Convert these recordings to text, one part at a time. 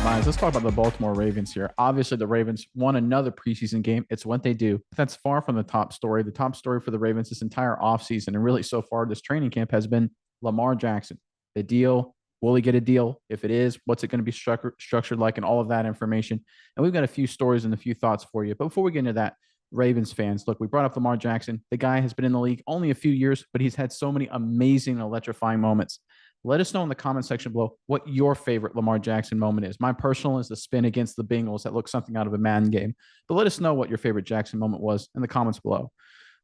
Miles, let's talk about the Baltimore Ravens here. Obviously, the Ravens won another preseason game. It's what they do. But that's far from the top story. The top story for the Ravens this entire offseason, and really so far this training camp, has been Lamar Jackson. The deal, will he get a deal? If it is, what's it going to be structured like, and all of that information. And we've got a few stories and a few thoughts for you. But before we get into that, Ravens fans, look, we brought up Lamar Jackson. The guy has been in the league only a few years, but he's had so many amazing, electrifying moments. Let us know in the comment section below what your favorite Lamar Jackson moment is. My personal is the spin against the Bengals that looks something out of a Madden game. But let us know what your favorite Jackson moment was in the comments below.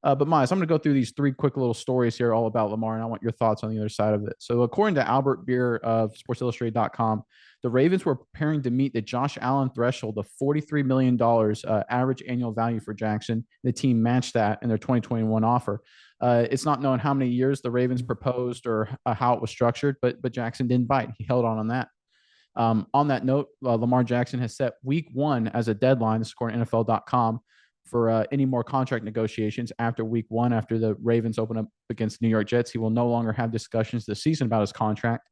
But Miles, I'm going to go through these three quick little stories here all about Lamar, and I want your thoughts on the other side of it. So according to Albert Beer of SportsIllustrated.com, the Ravens were preparing to meet the Josh Allen threshold of $43 million average annual value for Jackson. The team matched that in their 2021 offer. It's not known how many years the Ravens proposed or how it was structured, but Jackson didn't bite. He held on that. On that note, Lamar Jackson has set week 1 as a deadline, this is according to NFL.com, for any more contract negotiations after week 1, after the Ravens open up against New York Jets. He will no longer have discussions this season about his contract.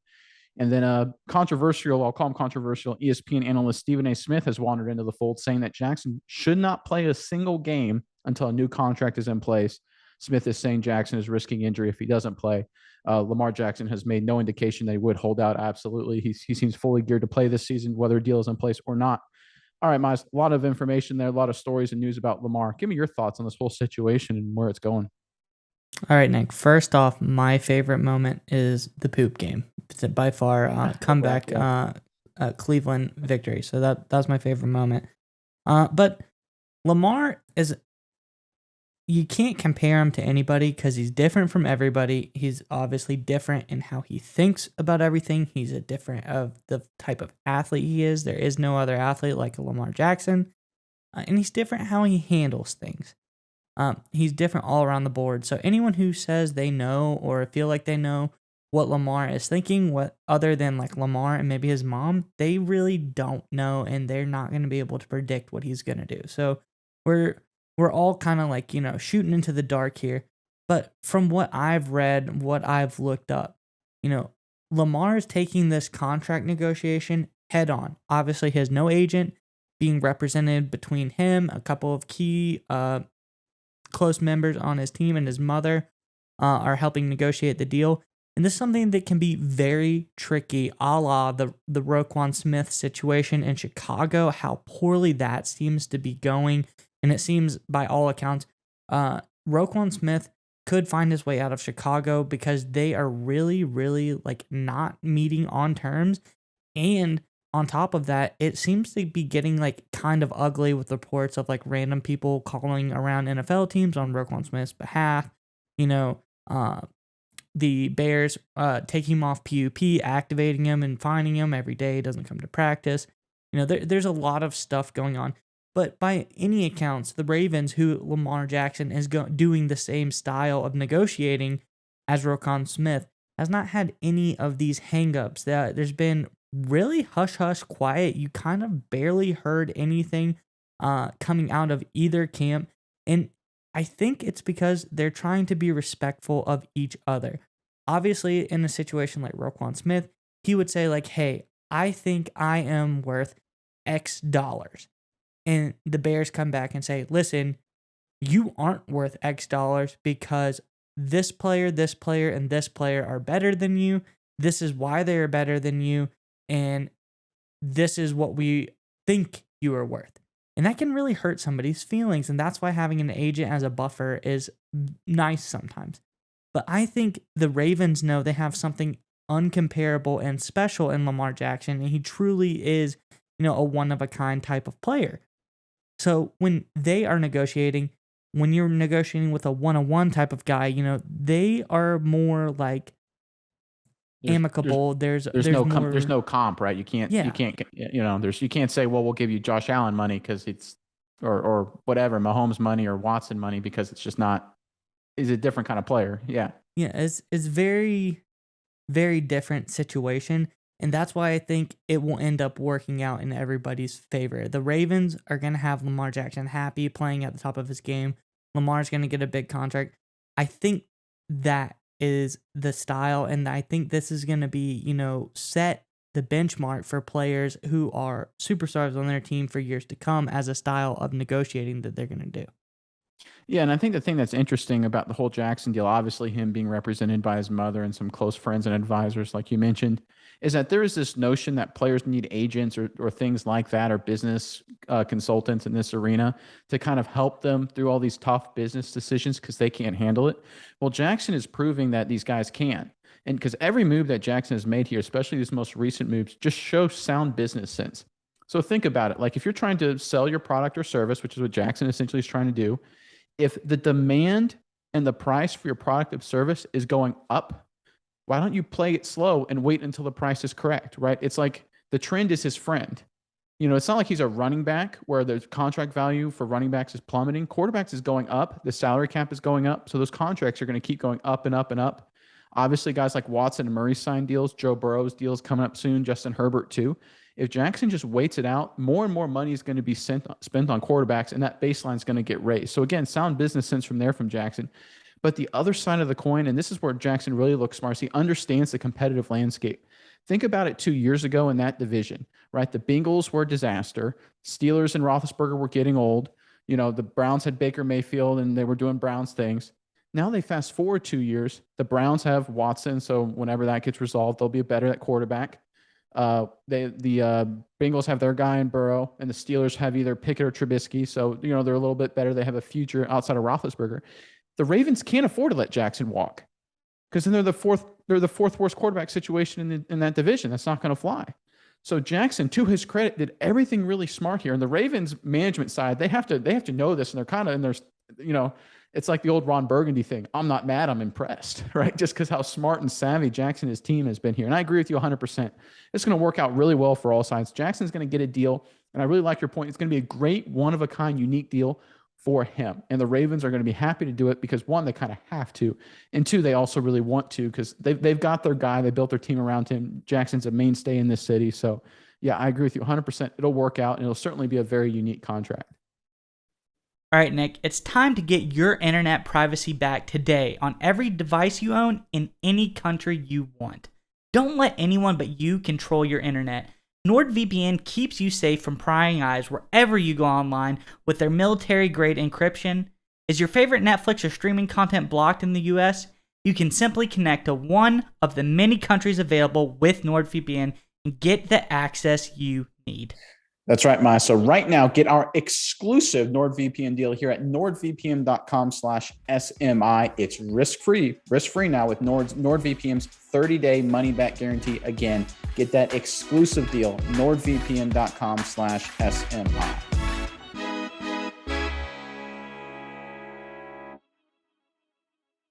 And then controversial, I'll call him controversial, ESPN analyst Stephen A. Smith has wandered into the fold, saying that Jackson should not play a single game until a new contract is in place. Smith is saying Jackson is risking injury if he doesn't play. Lamar Jackson has made no indication that he would hold out. Absolutely. He seems fully geared to play this season, whether a deal is in place or not. All right, Miles, a lot of information there, a lot of stories and news about Lamar. Give me your thoughts on this whole situation and where it's going. All right, Nick. First off, my favorite moment is the poop game. It's by far comeback Cleveland victory. So that's my favorite moment. But Lamar is, you can't compare him to anybody because he's different from everybody. He's obviously different in how he thinks about everything. He's a different of the type of athlete he is. There is no other athlete like Lamar Jackson. And he's different how he handles things. He's different all around the board. So anyone who says they know or feel like they know what Lamar is thinking, what other than like Lamar and maybe his mom, they really don't know, and they're not going to be able to predict what he's going to do. So we're all kind of like, shooting into the dark here. But from what I've read, what I've looked up, Lamar is taking this contract negotiation head on. Obviously, he has no agent, being represented between him, a couple of key close members on his team, and his mother are helping negotiate the deal. And this is something that can be very tricky, a la the Roquan Smith situation in Chicago, how poorly that seems to be going. And it seems, by all accounts, Roquan Smith could find his way out of Chicago because they are really, really like not meeting on terms. And on top of that, it seems to be getting like kind of ugly with reports of like random people calling around NFL teams on Roquan Smith's behalf. The Bears taking him off PUP, activating him and fining him every day. He doesn't come to practice. There's a lot of stuff going on. But by any accounts, the Ravens, who Lamar Jackson is doing the same style of negotiating as Roquan Smith, has not had any of these hangups. There's been really hush-hush quiet. You kind of barely heard anything coming out of either camp. And I think it's because they're trying to be respectful of each other. Obviously, in a situation like Roquan Smith, he would say like, hey, I think I am worth X dollars. And the Bears come back and say, listen, you aren't worth X dollars because this player, and this player are better than you. This is why they are better than you. And this is what we think you are worth. And that can really hurt somebody's feelings. And that's why having an agent as a buffer is nice sometimes. But I think the Ravens know they have something uncomparable and special in Lamar Jackson. And he truly is, a one-of-a-kind type of player. So when they are negotiating, when you're negotiating with a one-on-one type of guy, they are more like amicable. There's no comp, right? You can't you can't say, well, we'll give you Josh Allen money because it's or whatever, Mahomes money or Watson money, because it's just not, is a different kind of player. Yeah. It's very, very different situation. And that's why I think it will end up working out in everybody's favor. The Ravens are going to have Lamar Jackson happy, playing at the top of his game. Lamar's going to get a big contract. I think that is the style, and I think this is going to be, set the benchmark for players who are superstars on their team for years to come as a style of negotiating that they're going to do. Yeah, and I think the thing that's interesting about the whole Jackson deal, obviously him being represented by his mother and some close friends and advisors, like you mentioned, is that there is this notion that players need agents or things like that, or business consultants in this arena to kind of help them through all these tough business decisions because they can't handle it. Well, Jackson is proving that these guys can. And because every move that Jackson has made here, especially these most recent moves, just show sound business sense. So think about it. Like if you're trying to sell your product or service, which is what Jackson essentially is trying to do, if the demand and the price for your product or service is going up, why don't you play it slow and wait until the price is correct, right? It's like the trend is his friend. You know, it's not like he's a running back where the contract value for running backs is plummeting. Quarterbacks is going up. The salary cap is going up. So those contracts are going to keep going up and up and up. Obviously, guys like Watson and Murray signed deals. Joe Burrow's deals coming up soon. Justin Herbert too. If Jackson just waits it out, more and more money is going to be spent on quarterbacks, and that baseline is going to get raised. So again, sound business sense from there from Jackson. But the other side of the coin, and this is where Jackson really looks smart, he understands the competitive landscape. Think about it 2 years ago in that division, right? The Bengals were a disaster. Steelers and Roethlisberger were getting old. You know, the Browns had Baker Mayfield, and they were doing Browns things. Now they fast forward 2 years. The Browns have Watson, so whenever that gets resolved, they'll be better at quarterback. The Bengals have their guy in Burrow, and the Steelers have either Pickett or Trubisky. So, you know, they're a little bit better. They have a future outside of Roethlisberger. The Ravens can't afford to let Jackson walk because then they're the fourth worst quarterback situation in that division. That's not going to fly. So Jackson, to his credit, did everything really smart here. And the Ravens management side, they have to know this, and they're kind of in their, you know, it's like the old Ron Burgundy thing. I'm not mad. I'm impressed, right? Just because how smart and savvy Jackson and his team has been here. And I agree with you 100%. It's going to work out really well for all sides. Jackson's going to get a deal. And I really like your point. It's going to be a great one-of-a-kind, unique deal for him. And the Ravens are going to be happy to do it because, one, they kind of have to. And two, they also really want to because they've got their guy. They built their team around him. Jackson's a mainstay in this city. So, yeah, I agree with you 100%. It'll work out, and it'll certainly be a very unique contract. All right, Nick, it's time to get your internet privacy back today on every device you own in any country you want. Don't let anyone but you control your internet. NordVPN keeps you safe from prying eyes wherever you go online with their military-grade encryption. Is your favorite Netflix or streaming content blocked in the US? You can simply connect to one of the many countries available with NordVPN and get the access you need. That's right, Maya. So right now, get our exclusive NordVPN deal here at nordvpn.com/SMI. It's risk-free now with NordVPN's 30-day money-back guarantee. Again, get that exclusive deal, nordvpn.com/SMI.